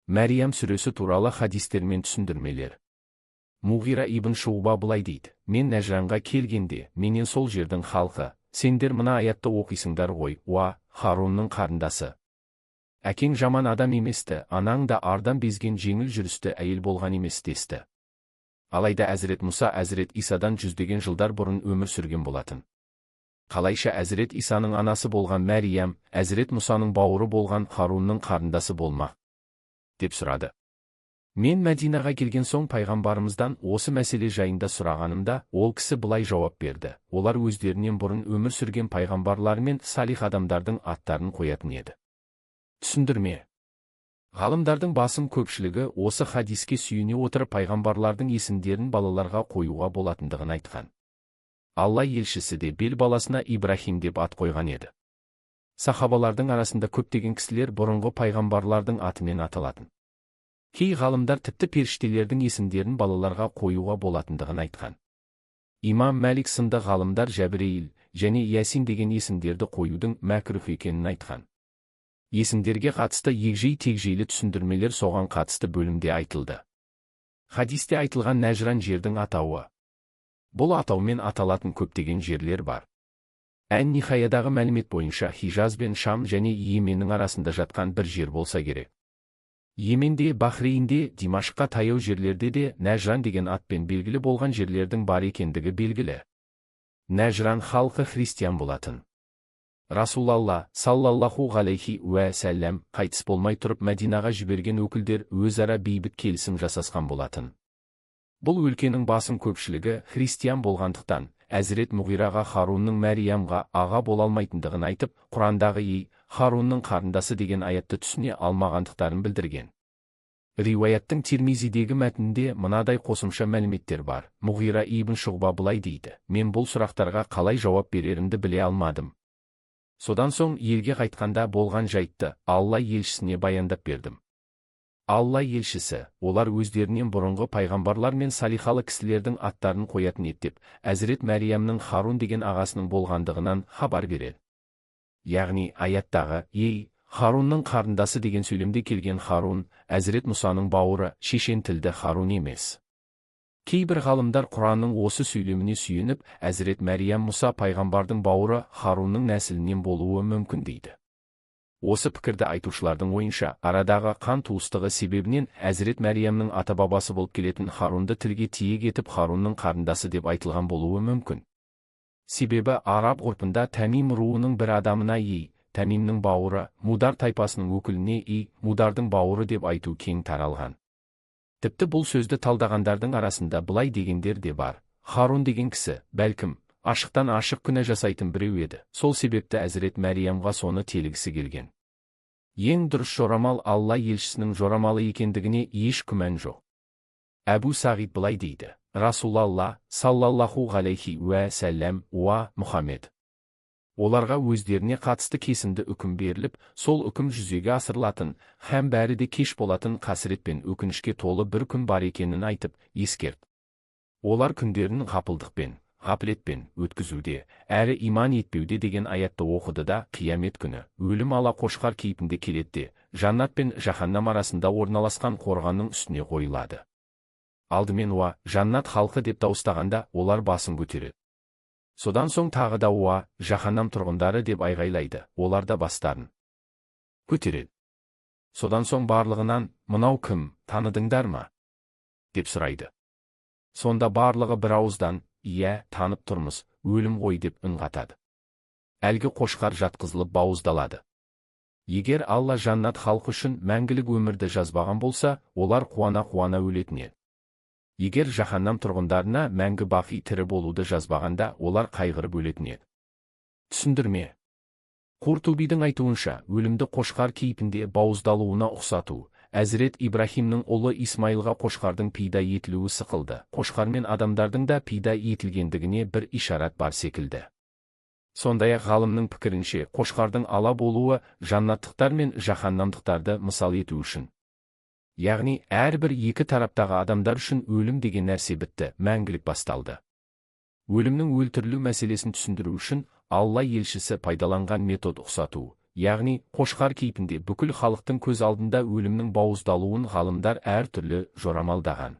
Мәриям сүресі туралы хадистер мен түсіндірмелер. Муғира ибн Шуба былай дейді: мен Нәжранға келгенде, менен сол жердің халқы, сендер мына аятты оқисыңдар ғой, уа, Харунның қарындасы. Әкең жаман адам еместі, анаң да ардан безген жеңіл жүрісті әйел болған емес десті. Алайда Әзірет Мұса Әзірет Исадан жүздеген жылдар бұрын өмір сүрген болатын. Қалайша Әзірет Исаның анасы болған Мәриям, Әзірет Мұсаның бауыры болған Харунның қарындасы болмақ? Деп сұрады. Мен Мәдинаға келген соң пайғамбарымыздан осы мәселе жайында сұрағанымда, ол кісі былай жауап берді: олар өздерінен бұрын өмір сүрген пайғамбарлар мен салих адамдардың аттарын қоятын еді. Түсіндірме. Ғалымдардың басым көпшілігі осы хадиске сүйене отырып пайғамбарлардың есімдерін балаларға қоюға болатындығын айтқан. Алла елшісі де бел баласына Ибрахим деп ат қойған еді. Сахабалардың арасында көптеген кісілер бұрынғы пайғамбарлардың атымен аталатын. Кей ғалымдар тіпті періштелердің есімдерін балаларға қоюға болатындығын айтқан. Имам Мәлик сынды ғалымдар Жәбірейіл және Ясин деген есімдерді қоюдың мәкрух екенін айтқан. Есімдерге қатысты егжей-тегжейлі түсіндірмелер соған қатысты бөлімде айтылды. Хадисте айтылған Нәжран жердің атауы. Бұл атаумен аталатын көптеген жерлер бар. Ән-Нихаядағы мәлімет бойынша Хижаз бен Шам және Йеменнің арасында жатқан бір жер болса керек. Йеменде, Бахрейнде, Димашққа таяу жерлерде де Нәжран деген атпен белгілі болған жерлердің бар екендігі белгілі. Нәжран халқы христиан болатын. Расулалла саллаллаху ғалейхи уә сәлләм қайтыс болмай тұрып Мәдинаға жіберген өкілдер өзара бейбіт келісім жасасқан болатын. Бұл өлкенің басым көпшілігі христиан болғандықтан, Әзірет Мұғираға Харунның Мәриямға аға бола алмайтындығын айтып, Құрандағы Харунның қарындасы деген аятты түсіне алмағандықтарын білдірген. Риуаяттың Тирмизидегі мәтінінде мынадай қосымша мәліметтер бар. Мұғира ибн Шуба былай дейді: мен бұл сұрақтарға қалай жауап берерімді біле алмадым. Содан соң елге қайтқанда болған жайтты Алла елшісіне баяндап бердім. Алла елшісі, олар өздерінен бұрынғы пайғамбарлар мен салихалы кісілердің аттарын қоятын еттеп, Әзірет Мәриямның Харун деген ағасының болғандығынан хабар береді. Яғни аяттағы Харунның қарындасы деген сөйлемде келген Харун, Әзірет Мұсаның бауыры, шешен тілді Харун емес. Кейбір ғалымдар Құранның осы сөйлеміне сүйеніп, Әзірет Мәриям Мұса пайғамбардың бауыры Харунның нәсілінен болуы мүмкін дейді. Осы пікірді айтушылардың ойынша, арадағы қан туыстығы себебінен Әзірет Мәриямның ата-бабасы болып келетін Харунды тілге тиек етіп Харунның қарындасы деп айтылған болуы мүмкін. Себебі араб ғұрпында Тәмим руының бір адамына Тәмимнің бауыры, Мудар тайпасының өкіліне Мудардың бауыры деп айту кең таралған. Тіпті бұл сөзді талдағандардың арасында былай дегендер де бар: Харун деген кісі, бәлкім, ашықтан ашық күнә жасайтын біреу еді, сол себепті Әзірет Мәриямға соны телгісі келген. Ең дұрыс жорамал Алла елшісінің жорамалы екендігіне еш күмән жоқ. Әбу Сағид былай дейді: Расулалла саллаллаху ғалейхи уә сәлләм уа Мұхаммед. Оларға өздеріне қатысты кесімді үкім беріліп, сол үкім жүзеге асырылатын, һәм бәрі де кеш болатын қасірет пен өкінішке толы бір күн бар екенін айтып, ескерт. Олар күндерін ғапылдықпен, ғаплетпен өткізуде, әрі иман етпеуде деген аятты оқыды да, қиямет күні өлім ала қошқар кейпінде келеді, жаннат пен жаһаннам арасында орналасқан қорғанның үстіне қойылады. Алдымен жаннат халқы деп дауыстағанда олар басын көтереді. Содан соң тағы да жаһаннам тұрғындары деп айғайлайды, олар да бастарын көтереді. Содан соң барлығынан, мынау кім, таныдыңдар ма? деп сұрайды. Сонда барлығы бір ауыздан, танып тұрмыз, өлім ғой деп үн қатады. Әлгі қошқар жатқызылып бауыздалады. Егер Алла жаннат халқы үшін мәңгілік өмірді жазбаған болса, олар қуана-қуана өлетін еді. Егер жаһаннам тұрғындарына мәңгі бақи тірі болуды жазбағанда, олар қайғырып өлетін еді. Түсіндірме. Қуртубидің айтуынша, өлімді қошқар кейпінде бауыздалуына ұқсату, Әзірет Ибрахимнің ұлы Исмаилға қошқардың пида етілуі сықылды, қошқар мен адамдардың да пида етілгендігіне бір ишарат бар секілді. Сондай-ақ ғалымның пікірінше, қошқардың ала болуы жаннаттықтар мен жаһаннамдықтарды мысал ету үшін. Яғни, әрбір екі тараптағы адамдар үшін өлім деген нәрсе бітті, мәңгілік басталды. Өлімнің өлтірілу мәселесін түсіндіру үшін Алла елшісі пайдаланған метод ұқсату, яғни қошқар кейпінде бүкіл халықтың көз алдында өлімнің бауыздалуын ғалымдар әртүрлі жорамалдаған.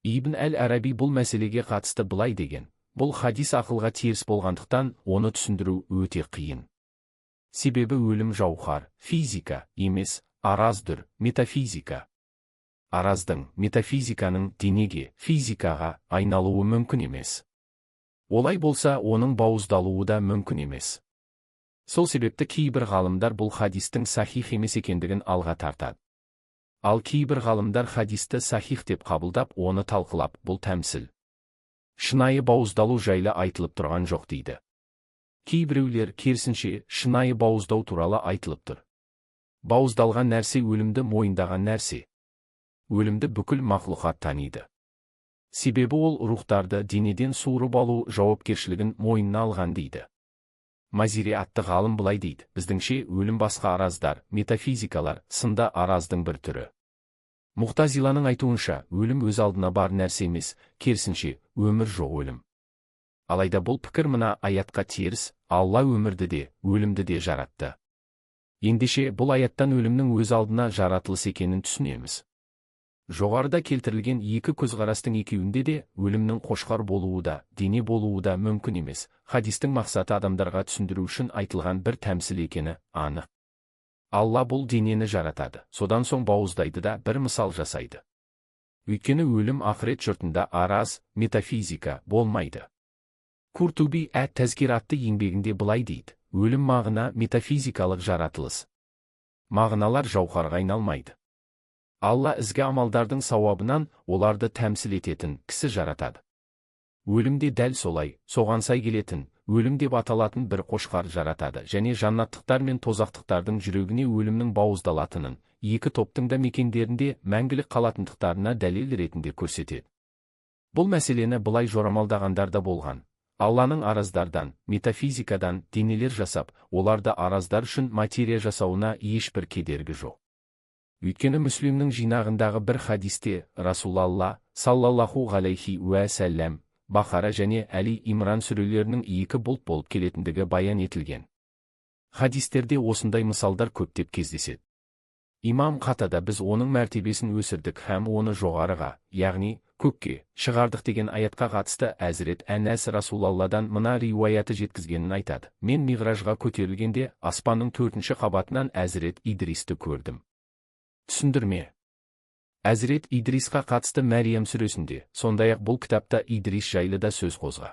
Ибн әл-Араби бұл мәселеге қатысты былай деген: бұл хадис ақылға теріс болғандықтан оны түсіндіру өте қиын. Себебі өлім жауһар, физика емес, араздыр, метафизика. Араздың, метафизиканың денеге, физикаға айналуы мүмкін емес. Олай болса, оның бауыздалуы да мүмкін емес. Сол себепті кейбір ғалымдар бұл хадистің сахих емес екендігін алға тартады. Ал кейбір ғалымдар хадисті сахих деп қабылдап, оны талқылап, бұл тәмсіл, шынайы бауыздалу жайлы айтылып тұрған жоқ дейді. Кейбіреулер керісінше шынайы бауыздау туралы айтылып тұр. Бауыздалған нәрсе өлімді мойындаған нәрсе. Өлімді бүкіл мақлұқат таниды. Себебі ол рухтарды денеден суырып алу жауапкершілігін мойнына алған дейді. Мазири атты ғалым былай дейді: біздіңше өлім басқа араздар, метафизикалар сында араздың бір түрі. Муғтазиланың айтуынша, өлім өз алдына бар нәрсе емес, керісінше өмір жоқ өлім. Алайда бұл пікір мына аятқа теріс: Алла өмірді де, өлімді де жаратты. Ендеше бұл аяттан өлімнің өз алдына жаратылыс екенін түсінеміз. Жоғарыда келтірілген екі көзқарастың екеуінде де өлімнің қошқар болуы да, дене болуы да мүмкін емес. Хадистің мақсаты адамдарға түсіндіру үшін айтылған бір тәмсіл екені анық. Алла бұл денені жаратады, содан соң бауыздайды да бір мысал жасайды. Өйткені өлім ақырет жұртында араз, метафизика болмайды. Куртуби әт-Тәзкир атты еңбегінде былай дейді: өлім мағына метафизикалық жаратылыс. Мағыналар жауһарға айналмайды. Алла ізгі амалдардың сауабынан оларды тәмсіл ететін кісі жаратады. Өлімде дәл солай, соған сай келетін, өлім деп аталатын бір қошқар жаратады, және жаннаттықтар мен тозақтықтардың жүрегіне өлімнің бауыздалатынын, екі топтың да мекендерінде мәңгілік қалатындықтарына дәлел ретінде көрсетеді. Бұл мәселені былай жорамалдағандар да болған: Алланың араздардан, метафизикадан денелер жасап, оларды араздар үшін материя жасауына ешбір кедергі жоқ. Өйткені Мүслимнің жинағындағы бір хадисте Расулалла саллаллаху ғалейхи уә сәлләм Бақара және Әли Имран сүрелерінің екі бұлт болып келетіндігі баян етілген. Хадистерде осындай мысалдар көптеп кездеседі. Имам Қатада біз оның мәртебесін өсірдік һәм оны жоғарыға, яғни көкке шығардық деген аятқа қатысты Әзірет Әнәс Расулалладан мына риуаяты жеткізгенін айтады: мен Миғражға көтерілгенде аспанның 4-ші қабатынан Әзірет Идристі көрдім. Түсіндірме: Әзірет Идрисқа қатысты Мәриям сүресінде, сондай-ақ бұл кітапта Идрис жайлы да сөз қозға.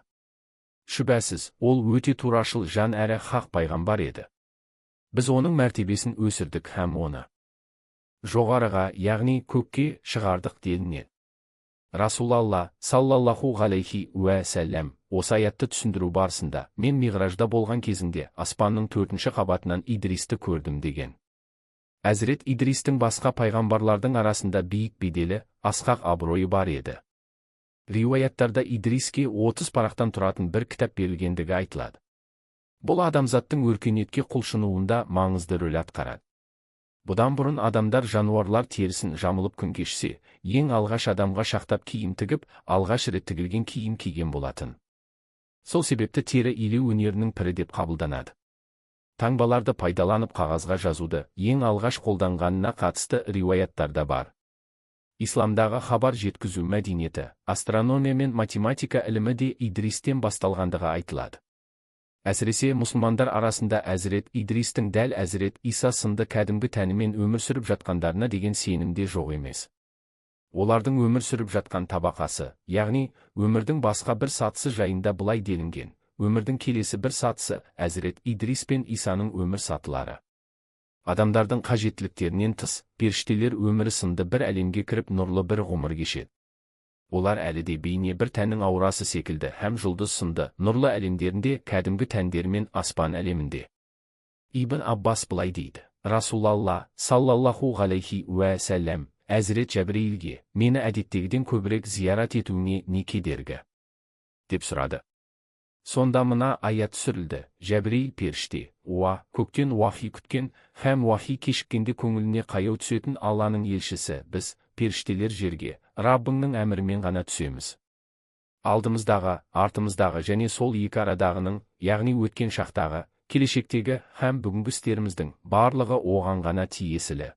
Шүбәсіз, ол өте турашыл жан әрі хақ пайғамбар еді. Біз оның мәртебесін өсірдік һәм оны жоғарыға, яғни көкке шығардық делінеді. Расулалла саллаллаху ғалейхи уә сәлләм осы аятты түсіндіру барысында, мен Миғражда болған кезінде аспанның 4-ші қабатынан Идристі көрдім деген. Әзірет Идристің басқа пайғамбарлардың арасында биік беделі, асқақ абыройы бар еді. Риуаяттарда Идриске 30 парақтан тұратын бір кітап берілгендігі айтылады. Бұл адамзаттың өркениетке құлшынуында маңызды рөл атқарады. Бұдан бұрын адамдар жануарлар терісін жамылып күн кешсе, ең алғаш адамға шақтап киім тігіп, алғаш рет тігілген киім киген болатын. Сол себепті тері илеу өнерінің пірі деп қабылданады. Таңбаларды пайдаланып қағазға жазуды ең алғаш қолданғанына қатысты риуаяттарда бар. Исламдағы хабар жеткізу мәдениеті, астрономия мен математика ілімі де Идристен басталғандығы айтылады. Әсіресе мұсылмандар арасында Әзірет Идристің дәл Әзірет Иса сынды кәдімгі тәнімен өмір сүріп жатқандарына деген сенімде жоқ емес. Олардың өмір сүріп жатқан табақасы, яғни өмірдің басқа бір сатысы жайында былай делінген: өмірдің келесі бір сатысы Әзірет Идрис пен Исаның өмір сатылары. Адамдардың қажеттіліктерінен тыс, періштелер өмірі сынды бір әлемге кіріп нұрлы бір ғұмыр кешеді. Олар әлі де бейне бір тәннің аурасы секілді һәм жұлдыз сынды нұрлы әлемдерінде, кәдімгі тәндермен аспан әлемінде. Ибн Аббас былай дейді: Расулалла саллаллаху ғалейхи уә сәлләм Әзірет Жәбірейілге мені әдеттегіден көбірек зиярат етуіңе не кедергі деп сұрады. Сонда мына аят түсірілді: Жәбірейіл періште, көктен уахи күткен һәм уахи кешіккенде көңіліне қаяу түсетін Алланың елшісі. Біз, періштелер, жерге Раббыңның әмірімен ғана түсеміз. Алдымыздағы, артымыздағы және сол екі арадағының, яғни өткен шақтағы, келешектегі һәм бүгінгі істеріміздің барлығы оған ғана тиесілі.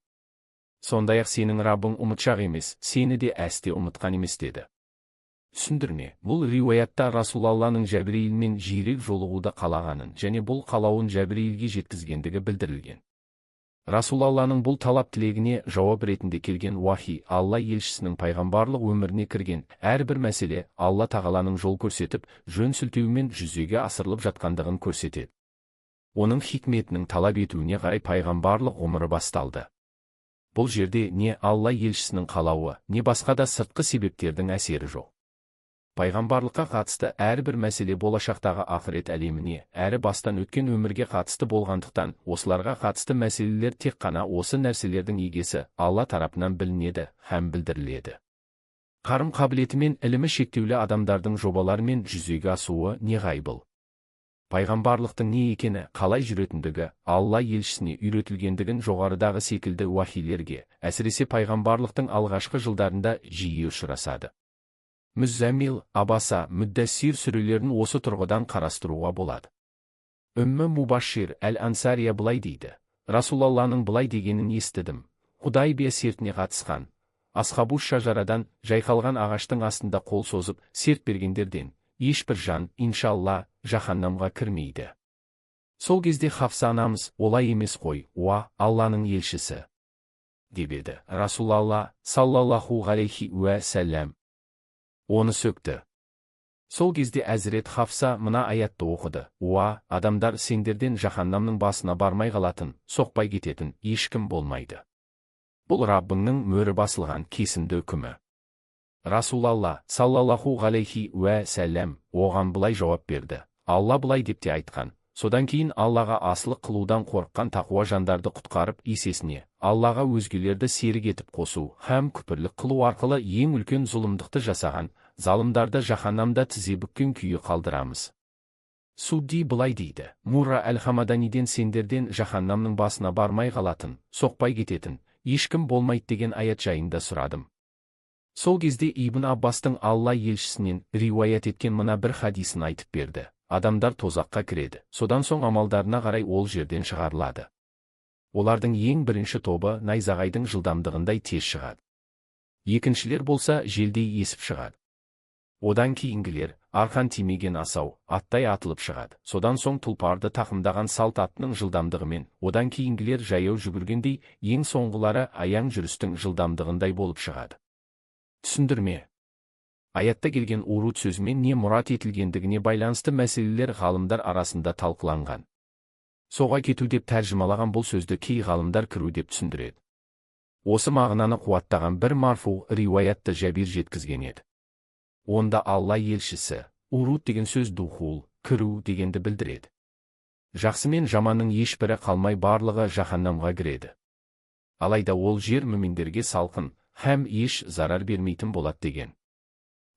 Сондай-ақ сенің Раббың ұмытшақ емес, сені де әсте ұмытқан емес деді. Түсіндірме: бұл риуаятта Расул Алланың Жәбірейілмен жиірек жолығуды қалағанын және бұл қалауын Жәбірейілге жеткізгендігі білдірілген. Расул Алланың бұл талап тілегіне жауап ретінде келген уахи Алла елшісінің пайғамбарлық өміріне кірген әрбір мәселе Алла тағаланың жол көрсетіп, жөн сілтеуімен жүзеге асырылып жатқандығын көрсетеді. Оның хикметінің талап етуіне қарай пайғамбарлық ғұмыры басталды. Бұл жерде не Алла елшісінің қалауы, не басқа да сыртқы себептердің әсері жоқ. Пайғамбарлыққа қатысты әрбір мәселе болашақтағы ақырет әлеміне, әрі бастан өткен өмірге қатысты болғандықтан, осыларға қатысты мәселелер тек қана осы нәрселердің егесі Алла тарапынан білінеді һәм білдіріледі. Қарым-қабілеті мен ілімі шектеулі адамдардың жобаларымен жүзеге асуы неғайбыл. Пайғамбарлықтың не екені, қалай жүретіндігі, Алла елшісіне үйретілгендігін жоғарыдағы секілді уахилерге, әсіресе пайғамбарлықтың алғашқы жылдарында жиі ұшырасады. Мүззәмил, Абаса, Мүддәссир сүрелерін осы тұрғыдан қарастыруға болады. Үммі Мубашир әл-Ансария былай дейді: Расулалланың былай дегенін естідім. Худайбия сертіне қатысқан асхабу шажарадан, жайқалған ағаштың астында қол созып серт бергендерден ешбір жан, иншалла, жаһаннамға кірмейді. Сол кезде Хафса анамыз: олай емес қой, Алланың елшісі, деп еді. Расулалла саллаллаху алейхи уә сәлләм оны сөкті. Сол кезде Әзірет Хафса мына аятты оқыды: адамдар, сендерден жаһаннамның басына бармай қалатын, соқпай кететін ешкім болмайды. Бұл Раббыңның мөрі басылған кесімді үкімі. Расулалла саллаллаху алейхи уә сәлләм оған былай жауап берді: Алла былай деп те айтқан. Содан кейін Аллаға асылық қылудан қорыққан тақуа жандарды құтқарып, есесіне Аллаға өзгелерді серік етіп қосу һәм күпірлік қылу арқылы ең үлкен зұлымдықты жасаған залымдарды жаһаннамда тізе бүккен күйі қалдырамыз. Судди былай дейді: Мурра әл-Хамаданиден сендерден жаһаннамның басына бармай қалатын, соқпай кететін ешкім болмайды деген аят жайында сұрадым. Сол кезде Ибн Аббастың Алла елшісінен риуаят еткен мына бір хадисін айтып берді: адамдар тозаққа кіреді, содан соң амалдарына қарай ол жерден шығарылады. Олардың ең бірінші тобы найзағайдың жылдамдығындай тез шығады. Екіншілер болса желдей есіп шығады. Одан кейінгілер арқан тимеген асау аттай атылып шығады. Содан соң тұлпарды тақымдаған салт аттың жылдамдығымен, одан кейінгілер жаяу жүгіргендей, ең соңғылары аяң жүрістің жылдамдығындай болып шығады. Түсіндірме: аятта келген урут сөзімен не мұрат етілгендігіне байланысты мәселелер ғалымдар арасында талқыланған. Соға кету деп тәржімалаған бұл сөзді кей ғалымдар кіру деп түсіндіреді. Осы мағынаны қуаттаған бір марфу риуаятты Жәбир жеткізген еді. Онда Алла елшісі урут деген сөз духул, кіру дегенді білдіреді. Жақсы мен жаманның ешбірі қалмай барлығы жаһаннамға кіреді. Алайда ол жер мүминдерге салқын һәм еш зарар бермейтін болады деген.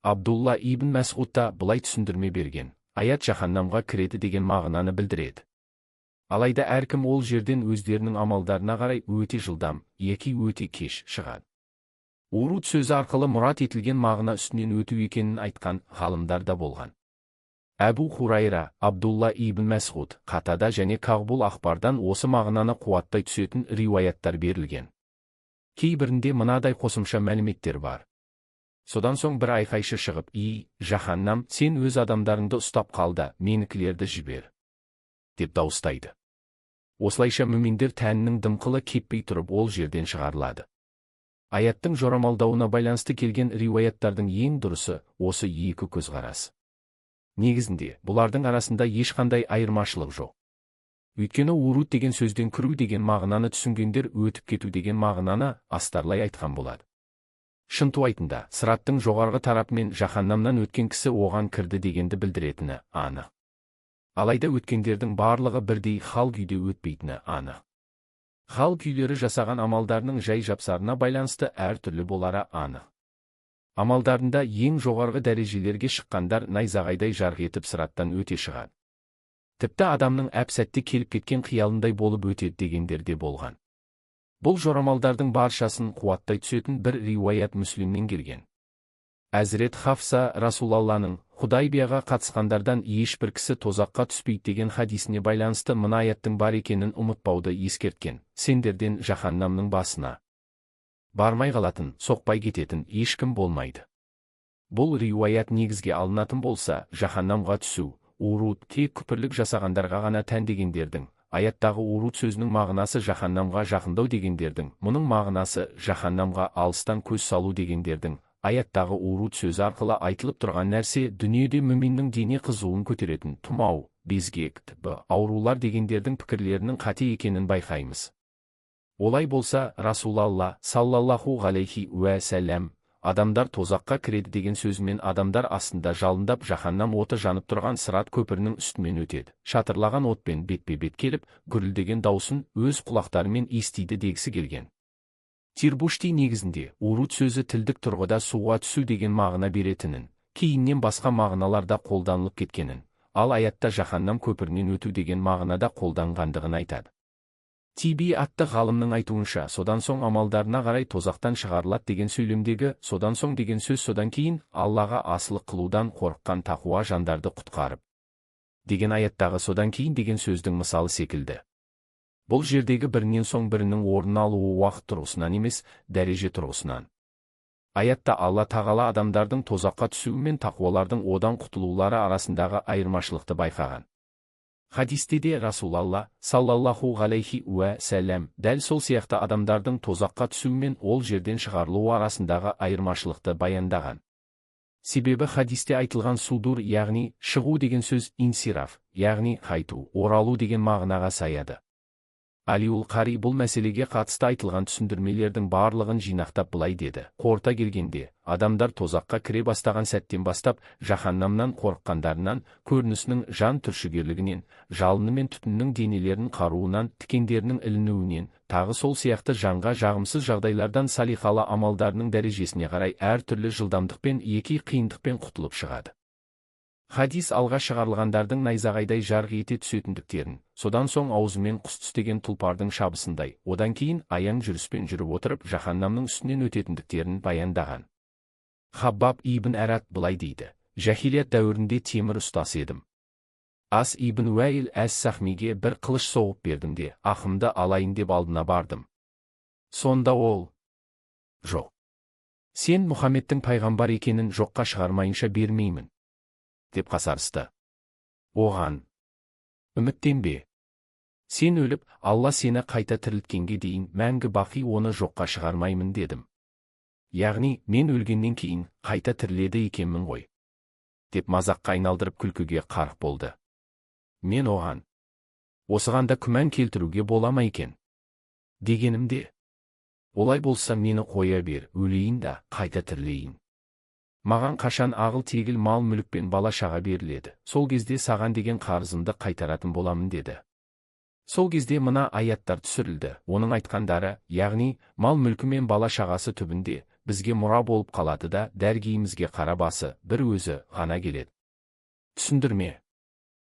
Абдулла ибн Мәсғудта былай түсіндірме берген: аят жаһаннамға кіреді деген мағынаны білдіреді. Алайда әркім ол жерден өздерінің амалдарына қарай өте жылдам, яки өте кеш шығады. Урут сөзі арқылы мұрат етілген мағына үстінен өту екенін айтқан ғалымдар да болған. Әбу Хурайра, Абдулла ибн Мәсғуд, Қатада және Кағбул Ахбардан осы мағынаны қуаттай түсетін риуаяттар берілген. Кейбірінде мынадай қосымша мәліметтер бар. Содан соң бір айқайшы шығып: жаһаннам, сен өз адамдарыңды ұстап қалда, менікілерді жібер, деп дауыстайды. Осылайша мүминдер тәнінің дымқылы кеппей тұрып ол жерден шығарылады. Аяттың жорамалдауына байланысты келген риуаяттардың ең дұрысы осы екі көзқарас. Негізінде бұлардың арасында ешқандай айырмашылық жоқ. Өйткені урут деген сөзден кіру деген мағынаны түсінгендер өтіп кету деген мағынаны астарлай айтқан болады. Шынтуайтында сыраттың жоғарғы тарапымен жаһаннамнан өткен кісі оған кірді дегенді білдіретіні анық. Алайда өткендердің барлығы бірдей хал күйде өтпейтіні анық. Хал күйлері жасаған амалдарының жай-жапсарына байланысты әртүрлі болары анық. Амалдарында ең жоғарғы дәрежелерге шыққандар найзағайдай жарқ етіп сыраттан өте шығады. Тіпті адамның әп-сәтте келіп кеткен қиялындай болып өтеді дегендер де болған. Бұл жорамалдардың баршасын қуаттай түсетін бір риуаят Мүслимнен келген. Әзірет Хафса Расулалланың Худайбияға қатысқандардан ешбір кісі тозаққа түспейді деген хадисіне байланысты мына аяттың бар екенін ұмытпауды ескерткен. Сендерден жаһаннамның басына бармай қалатын, соқпай кететін ешкім болмайды. Бұл риуаят негізге алынатын болса, жаһаннамға түсу, уруд тек күпірлік жасағандарға ғана тән дегендердің, аяттағы уруд сөзінің мағынасы жаһаннамға жақындау дегендердің, мұның мағынасы жаһаннамға алыстан көз салу дегендердің, аяттағы уруд сөзі арқылы айтылып тұрған нәрсе дүниеде мүминнің дене қызуын көтеретін тұмау, безгек, аурулар дегендердің пікірлерінің қате екенін байқаймыз. Олай болса, Расулалла саллаллаху алейхи уә сәләм, адамдар тозаққа кіреді деген сөзімен адамдар астында жалындап жаһаннам оты жанып тұрған Сырат көпірінің үстімен өтеді. Шатырлаған отпен бетпе-бет келіп, гүрілдеген даусын өз құлақтарымен естиді дегісі келген. Тирбушти негізінде уруд сөзі тілдік тұрғыда суға түсу деген мағына беретінін, кейіннен басқа мағыналарда қолданылып кеткенін, ал аятта жаһаннам көпірінен өту деген мағынада қолданғандығын айтады. Тиби атты ғалымның айтуынша, содан соң амалдарына қарай тозақтан шығарылады деген сөйлемдегі содан соң деген сөз содан кейін Аллаға асылық қылудан қорыққан тақуа жандарды құтқарып деген аяттағы содан кейін деген сөздің мысалы секілді. Бұл жердегі бірінен соң бірінің орнын алуы уақыт тұрғысынан емес, дәреже тұрғысынан. Аятта Алла тағала адамдардың тозаққа түсуі мен тақуалардың одан құтылулары арасындағы айырмашылықты байқаған. Хадисте де Расулалла саллаллаху алейхи уә сәләм дәл сол сияқты адамдардың тозаққа түсуі мен ол жерден шығарылуы арасындағы айырмашылықты баяндаған. Себебі хадисте айтылған судур, яғни шығу деген сөз инсираф, яғни қайту, оралу деген мағынаға саяды. Алиул Қари бұл мәселеге қатысты айтылған түсіндірмелердің барлығын жинақтап былай деді. Қорыта келгенде, адамдар тозаққа кіре бастаған сәттен бастап, жаһаннамнан қорыққандарынан, көрінісінің жан түршігерлігінен, жалыны мен түтіннің денелерін қаруынан, тікендерінің ілінуінен, тағы сол сияқты жанға жағымсыз жағдайлардан салихалы амалдарының дәрежесіне қарай әр түрлі жылдамдықпен екі қиындықпен құтылып шығады. Хадис алға шығарылғандардың найзағайдай жарқ ете түсетіндіктерін, содан соң аузымен құс түстеген тұлпардың шабысындай, одан кейін аяң жүріспен жүріп отырып жаһаннамның үстінен өтетіндіктерін баяндаған. Хаббаб ибн Әрат былай дейді: жахилият дәуірінде темір ұстасы едім. Ас ибн Уәйл әс-Сахмиге бір қылыш соғып бердім де, ақымды алайын деп алдына бардым. Сонда ол: жоқ, сен Мұхаммедтің пайғамбар екенін жоққа шығармайынша бермеймін деп қасарысты. Оған: үміттенбе. Сен өліп, Алла сені қайта тірілткенге дейін мәңгі бақи оны жоққа шығармаймын дедім. Яғни, мен өлгеннен кейін қайта тіріледі екенмін ғой, деп мазаққа айналдырып күлкіге қарық болды. Мен оған: осыған да күмән келтіруге бола ма екен дегенімде, олай болса мені қоя бер, өлейін да қайта тірілейін. Маған қашан ағыл-тегіл мал-мүлік пен бала-шаға беріледі, сол кезде саған деген қарызымды қайтаратын боламын деді. Сол кезде мына аяттар түсірілді. Оның айтқандары, яғни мал-мүлкі мен бала-шағасы түбінде бізге мұра болып қалады да дәргейімізге қара басы бір өзі ғана келеді. Түсіндірме.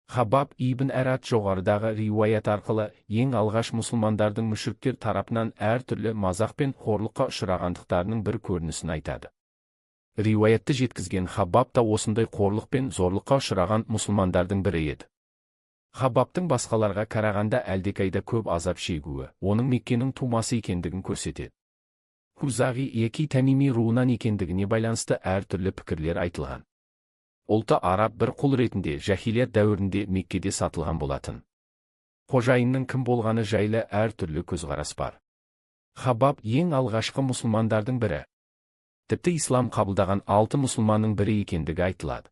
Хаббаб ибн Әрат жоғарыдағы риуаят арқылы ең алғаш мұсылмандардың мүшриктер тарапынан әртүрлі мазақ пен қорлыққа ұшырағандықтарының бір көрінісін айтады. Риуаятты жеткізген Хаббаб та осындай қорлық пен зорлыққа ұшыраған мұсылмандардың бірі еді. Хаббабтың басқаларға қарағанда әлдеқайда көп азап шегуі, оның Меккенің тумасы екендігін көрсетеді. Хузағи яки Тамими руынан екендігіне байланысты әртүрлі пікірлер айтылған. Ұлты араб бір құл ретінде жахилият дәуірінде Меккеде сатылған болатын. Қожайынның кім болғаны жайлы әртүрлі көзқарас бар. Хаббаб ең алғашқы мұсылмандардың бірі. Тіпті ислам қабылдаған 6 мұсылманның бірі екендігі айтылады.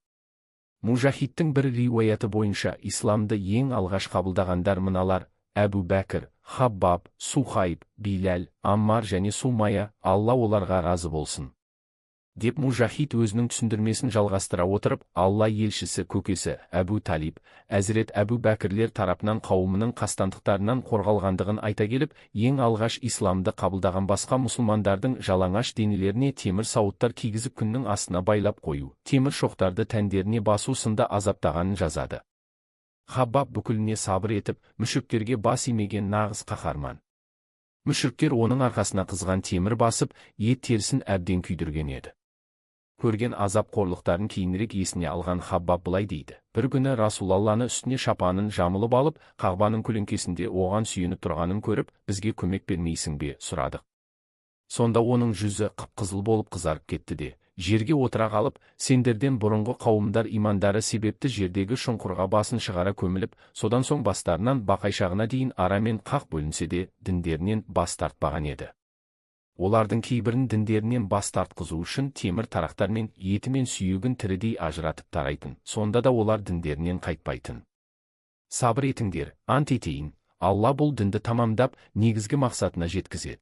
Мужахидтің бір риуаяты бойынша исламды ең алғаш қабылдағандар мыналар: Әбу Бәкір, Хаббаб, Сухайб, Биләл, Аммар және Сумая, Алла оларға разы болсын, деп Мужахид өзінің түсіндірмесін жалғастыра отырып, Алла елшісі көкесі Әбу Талиб, Әзірет Әбу Бәкірлер тарапынан қауымының қастандықтарынан қорғалғандығын айта келіп, ең алғаш исламды қабылдаған басқа мұсылмандардың жалаңаш денелеріне темір сауыттар кигізіп күннің астына байлап қою, темір шоқтарды тәндеріне басу сынды азаптағанын жазады. Хаббаб бүкіліне сабыр етіп, мүшриктерге бас имеген нағыз қаһарман. Мүшриктер оның арқасына қызған темір басып, ет терісін әбден күйдірген еді. көрген азап қорлықтарын кейінірек есіне алған Хаббаб былай дейді: бір күні Расулалланы үстіне шапанын жамылып алып, Қағбаның көлеңкесінде оған сүйеніп тұрғанын көріп, бізге көмек бермейсің бе сұрадық. Сонда оның жүзі қып-қызыл болып қызарып кетті де, жерге отыра қалып, сендерден бұрынғы қауымдар имандары себепті жердегі шұңқырға басын шығара көміліп, содан соң бастарынан бақайшағына дейін арамен қақ бөлінсе де, діндерінен бас тартпаған еді. Олардың кейбірін діндерінен бас тартқызу үшін темір тарақтармен еті мен сүйегін тірідей ажыратып тарайтын, сонда да олар діндерінен қайтпайтын. Сабыр етіңдер, ант етейін, Алла бұл дінді тамамдап, негізгі мақсатына жеткізеді.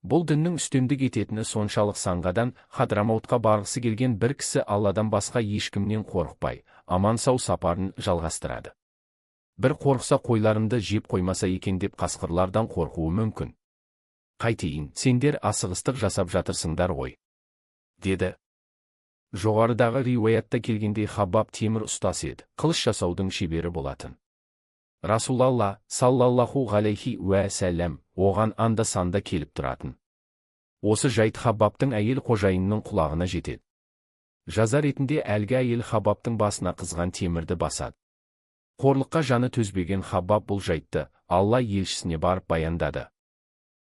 Бұл діннің үстемдік ететіні соншалық Саңғадан Хадрамаутқа барғысы келген бір кісі Алладан басқа ешкімнен қорықпай, аман-сау сапарын жалғастырады. Бір қорықса қойларымды жеп қоймаса екен деп қасқырлардан қорқуы мүмкін. Қайтейін, сендер асығыстық жасап жатырсыңдар ғой, деді. Жоғарыдағы риуаятта келгендей Хаббаб темір ұстас еді, қылыш жасаудың шебері болатын. Расулалла саллаллаху ғалейхи уә сәлем оған анда-санда келіп тұратын. Осы жайт Хаббабтың әйел қожайынның құлағына жетеді. Жаза ретінде әлгі әйел Хаббабтың басына қызған темірді басады. Қорлыққа жаны төзбеген Хаббаб бұл жайтты Алла елшісіне барып баяндады.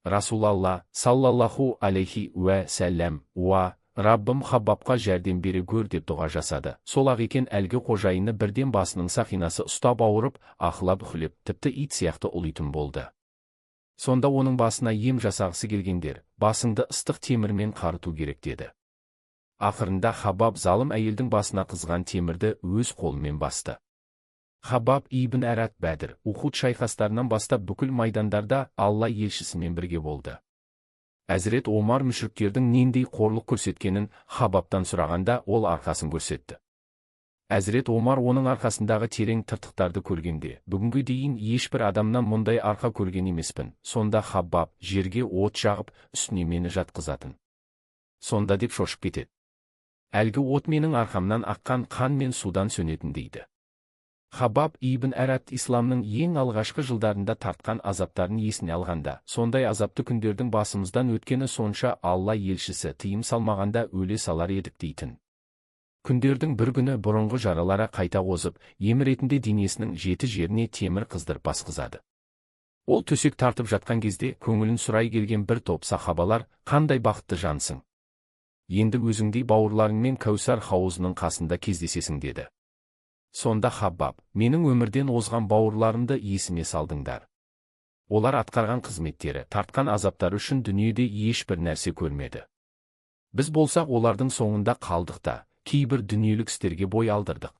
Расулалла саллаллаху алейхи уә сәлем уа Раббым Хаббабқа жәрдем бере гөр деп дұға жасады. Сол ақ екен әлгі қожайыны бірден басының сақинасы ұстап ауырып, ахылап-үхілеп, тіпті ит сияқты ұлитын болды. Сонда оның басына ем жасағысы келгендер, басыңды ыстық темірмен қарыту керек деді. Ақырында Хаббаб залым әйелдің басына қызған темірді өз қолымен басты. Хаббаб ибн Әрат Бәдір, Ухуд шайқастарынан бастап бүкіл майдандарда Алла елшісімен бірге болды. Әзірет Омар мүшриктердің нендей қорлық көрсеткенін Хаббабтан сұрағанда ол арқасын көрсетті. Әзірет Омар оның арқасындағы терең тыртықтарды көргенде, бүгінгі дейін ешбір адамнан мұндай арқа көрген емеспін. Сонда Хаббаб жерге от жағып, үстіне мені жатқызатын. Сонда деп шошып кетеді. Әлгі от менің арқамнан аққан қан мен судан сөнетін дейді. Хаббаб ибн Әрат исламның ең алғашқы жылдарында тартқан азаптарын есіне алғанда, сондай азапты күндердің басымыздан өткені сонша Алла елшісі тыйым салмағанда өле салар едік дейтін. Күндердің бір күні бұрынғы жаралары қайта қозып, ем ретінде денесінің 7 жеріне темір қыздырып басқызады. Ол төсек тартып жатқан кезде көңілін сұрай келген бір топ сахабалар: қандай бақытты жансың. Енді өзіңдей бауырларыңмен Кәусар хауызының қасында кездесесің деді. Сонда Хаббаб: менің өмірден озған бауырларымды есіме салдыңдар. Олар атқарған қызметтері, тартқан азаптары үшін дүниеде ешбір нәрсе көрмеді. Біз болсақ олардың соңында қалдық та, кейбір дүниелік істерге бой алдырдық.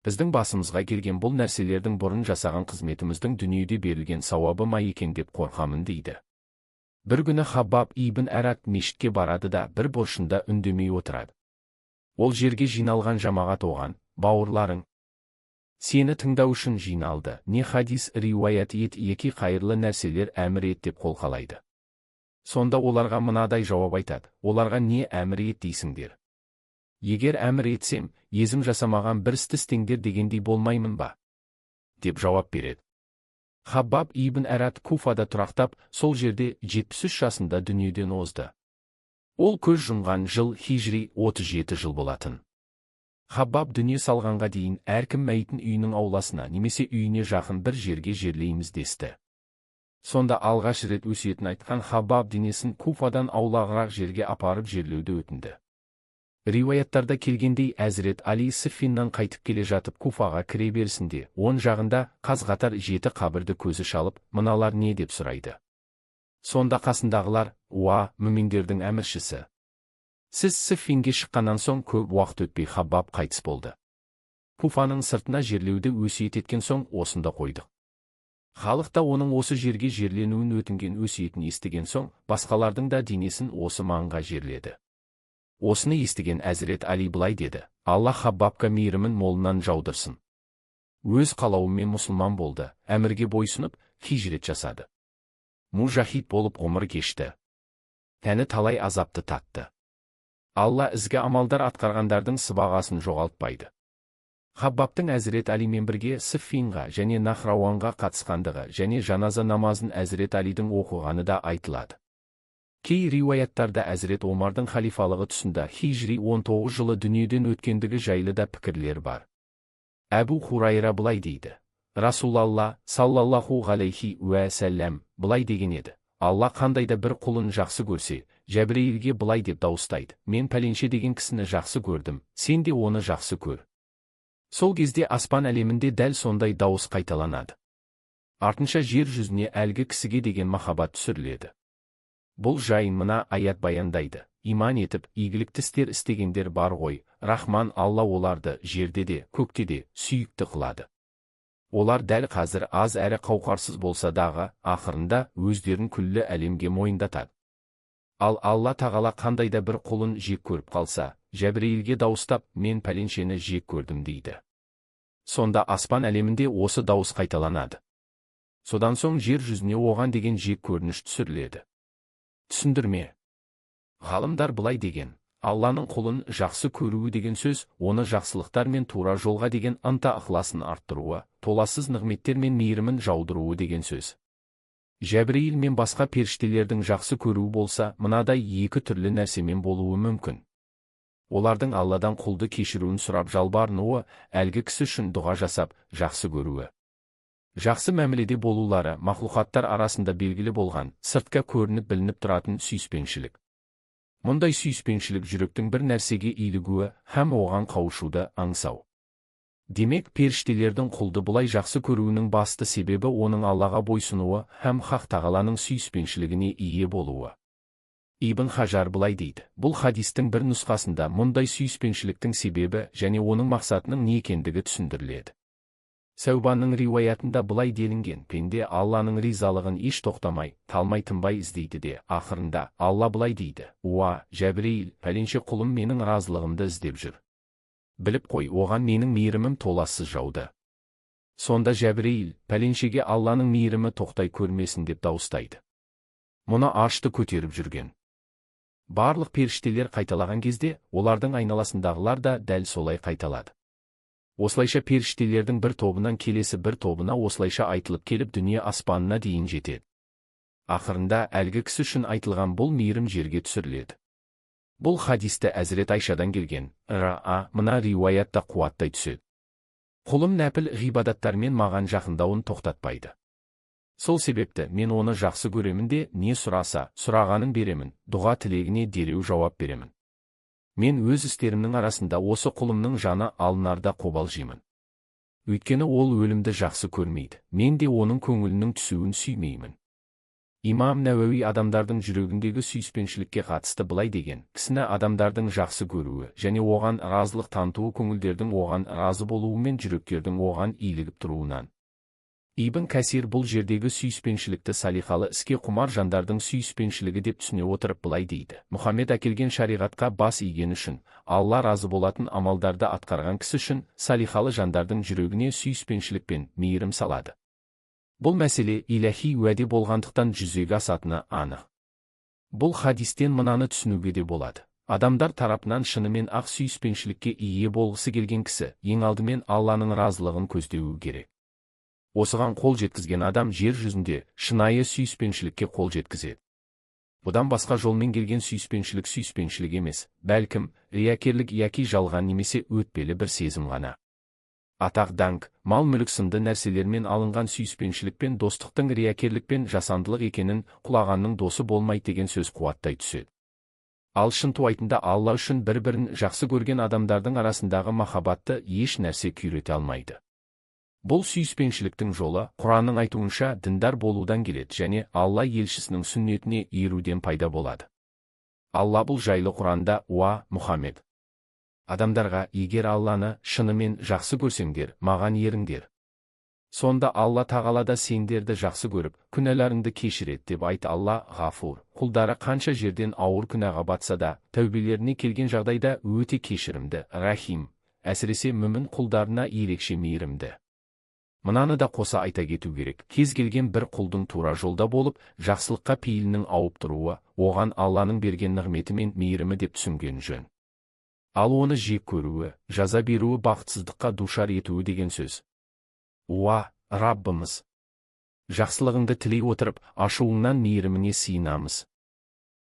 Біздің басымызға келген бұл нәрселердің бұрын жасаған қызметіміздің дүниеде берілген сауабы ма екен деп қорқамын дейді. Бір күні Хаббаб ибн Әрат мешітке барады да бір бұрышында үндемей отырады. Ол жерге жиналған жамағат оған: бауырларың сені тыңдау үшін жиналды, не хадис риуаят ет, екі қайырлы нәрселер әмір ет деп қолқалайды. Сонда оларға мынадай жауап айтады: оларға не әмір ет дейсіңдер? Егер әмір етсем, езім жасамаған бір істі істеңдер дегендей болмаймын ба? деп жауап береді. Хаббаб ибн Әрат Куфада тұрақтап, сол жерде 73 жасында дүниеден озды. Ол көз жұмған жыл хижри 37 жыл болатын. Хаббаб дүние салғанға дейін әркім мәйітін үйінің ауласына немесе үйіне жақын бір жерге жерлейміз десті. Сонда алғаш рет өсиетін айтқан Хаббаб денесін Куфадан аулағырақ жерге апарып жерлеуді өтінді. Риуаяттарда келгендей Әзірет Али Сиффиннан қайтып келе жатып Куфаға кіре берісінде, оң жағында қаз-қатар 7 қабірді көзі шалып, мыналар не деп сұрайды. Сонда қасындағылар: уа, мүминдердің әміршісі, сіз Сиффинге шыққаннан соң көп уақыт өтпей Хаббаб қайтыс болды. Куфаның сыртына жерлеуді өсиет еткен соң осында қойдық. Халық та оның осы жерге жерленуін өтінген өсиетін естіген соң, басқалардың да денесін осы маңға жерледі. Осыны естіген Әзірет Али былай деді: Алла Хаббабқа мейірімін молынан жаудырсын. Өз қалауымен мұсылман болды, әмірге бойсынып, хижрет жасады. Мужахид болып ғұмыр кешті. Тәні талай азапты татты. Алла ізгі амалдар атқарғандардың сыбағасын жоғалтпайды. Хаббабтың Әзірет Алимен бірге Сиффинға және Нахрауанға қатысқандығы және жаназа намазын Әзірет Алидің оқығаны да айтылады. Кей риуаяттарда Әзірет Омардың халифалығы тұсында хижри 19 жылы дүниеден өткендігі жайлы да пікірлер бар. Әбу Хурайра былай дейді: Расулалла саллаллаху ғалейхи уә сәлләм былай деген еді: Алла қандайда бір құлын жақсы көрсе, Жәбірейілге былай деп дауыстайды: мен пәленше деген кісіні жақсы көрдім, сен де оны жақсы көр. Сол кезде аспан әлемінде дәл сондай дауыс қайталанады. Артынша жер жүзіне әлгі кісіге деген махаббат түсіріледі. Бұл жайын мына аят баяндайды: иман етіп, игілікті істер істегендер бар ғой, Рахман Алла оларды жерде де, көкте де сүйікті қылады. Олар дәл қазір аз әрі қауқарсыз болса дағы, ақырында өздерін күллі әлемге мойындатады. Ал Алла тағала қандайда бір құлын жек көріп қалса, Жәбірейілге дауыстап: мен пәленшені жек көрдім дейді. Сонда аспан әлемінде осы дауыс қайталанады. Содан соң жер жүзіне оған деген жек көрініш түсіріледі. Түсіндірме. Ғалымдар былай деген: Алланың құлын жақсы көруі деген сөз, оны жақсылықтар мен тура жолға деген ынта-ықыласын арттыруы, толассыз нығметтер мен мейірімін жаудыруы деген сөз. Жәбірейіл мен басқа періштелердің жақсы көруі болса, мынадай екі түрлі нәрсемен болуы мүмкін. Олардың Алладан құлды кешіруін сұрап жалбарынуы, әлгі кісі үшін дұға жасап, жақсы көруі. Жақсы мәміледе болулары мақлұқаттар арасында белгілі болған, сыртқа көрініп білініп тұратын сүйіспеншілік. Мұндай сүйіспеншілік жүректің бір нәрсеге илігуі һәм оған қауышуды аңсау. Демек, періштелердің құлды бұлай жақсы көруінің басты себебі оның Аллаға бойсынуы һәм Хақ тағаланың сүйіспеншілігіне ие болуы. Ибн Хажар былай дейді: бұл хадистің бір нұсқасында мұндай сүйіспеншіліктің себебі және оның мақсатының не екендігі түсіндіріледі. Сәубанның риуаятында былай делінген: пенде Алланың ризалығын еш тоқтамай, талмай тынбай іздейді де, ақырында Алла былай дейді: уа, Жәбірейіл, пәленше құлым менің разылығымды іздеп жүр. Біліп қой, оған менің мейірімім толассыз жауды. Сонда Жәбірейіл пәленшеге Алланың мейірімі тоқтай көрмесін деп дауыстайды. Мұны ашты көтеріп жүрген. Барлық періштелер қайталаған кезде, олардың айналасындағылар да дәл солай қайталады. Осылайша періштелердің бір тобынан келесі бір тобына осылайша айтылып келіп дүние аспанына дейін жетеді. Ақырында әлгі кісі үшін айтылған бұл мейірім жерге түсіріледі. Бұл хадисті Әзірет Айшадан келген, мына риуаятта қуаттай түседі: құлым нәпіл ғибадаттармен маған жақындауын тоқтатпайды. Сол себепті мен оны жақсы көремін де, не сұраса, сұрағанын беремін, дұға тілегіне дереу жауап беремін. Мен өз істерімнің арасында осы құлымның жаны алынарда қобалжимын. Өйткені ол өлімді жақсы көрмейді, мен де оның көңілінің түсуін сүймеймін. Имам Науауи адамдардың жүрегіндегі сүйіспеншілікке қатысты былай деген: кісіні адамдардың жақсы көруі және оған разылық танытуы көңілдердің оған разы болуы мен жүректердің оған илігіп тұруынан. Ибн Кәсир бұл жердегі сүйіспеншілікті салихалы іске құмар жандардың сүйіспеншілігі деп түсіне отырып былай дейді: Мұхаммед әкелген шариғатқа бас иген үшін, Алла разы болатын амалдарды атқарған кісі үшін салихалы жандардың жүрегіне сүйіспеншілік пен мейірім салады. Бұл мәселе иләһи уәде болғандықтан жүзеге асатыны анық. Бұл хадистен мынаны түсінуге де болады: адамдар тарапынан шынымен ақ сүйіспеншілікке ие болғысы келген кісі ең алдымен Алланың разылығын көздеуі керек. Осыған қол жеткізген адам жер жүзінде шынайы сүйіспеншілікке қол жеткізеді. Бұдан басқа жолмен келген сүйіспеншілік емес, бәлкім риякерлік яки жалған немесе өтпелі бір сезім ғана. Атақ даңқ, мал мүлік сынды нәрселермен алынған сүйіспеншілік пен достықтың риякерлік пен жасандылық екенін құлағанның досы болмайды деген сөз қуаттай түседі. Ал шынтуайтында Алла үшін бір-бірін жақсы көрген адамдардың арасындағы махаббатты еш нәрсе күйрете алмайды. Бұл сүйіспеншіліктің жолы, Құранның айтуынша, діндар болудан келеді және Алла елшісінің сүннетіне еруден пайда болады. Алла бұл жайлы Құранда: уа, Мұхаммед, адамдарға, егер Алланы шынымен жақсы көрсеңдер, маған еріңдер. Сонда Алла тағала да сендерді жақсы көріп, күнәларыңды кешіреді деп айт. Алла ғафур, құлдары қанша жерден ауыр күнәға батса да, тәубелеріне келген жағдайда өте кешірімді, рахим, әсіресе мүмін құлдарына ерекше мейірімді. Мынаны да қоса айта кету керек: кез келген бір құлдың тура жолда болып, жақсылыққа пейілінің ауып тұруы, оған Алланың берген нығметі мен мейірімі деп түсінген жөн. Ал оны жек көруі, жаза беруі бақытсыздыққа душар етуі деген сөз. Уа, Раббымыз, жақсылығыңды тілей отырып, ашуыңнан мейіріміне сыйынамыз.